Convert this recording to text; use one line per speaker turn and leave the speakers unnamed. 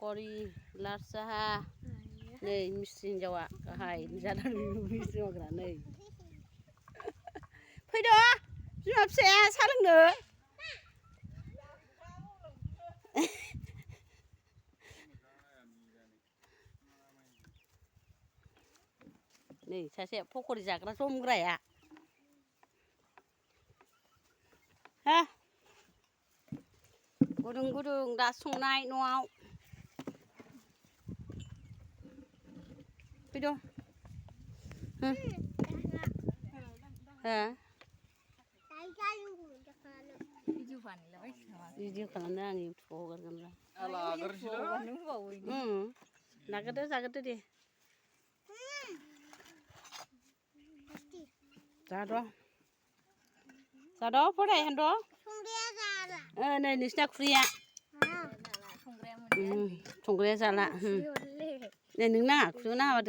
Pokori, larsa, nei mesin Jawa kahai, jalan mesin orang nei. Faido, cuma saya saling deh. Nih, saya pokori jaga somgra ya. Hah? Gudung-gudung dah sungai nuau. Pido. Hah? Video kan nang info kan lah.
Ala gersila.
Nagada sagada deh. Sado. Sado pore hando? Nei nisna kriya. Songre sala. Nei ningna kruna wa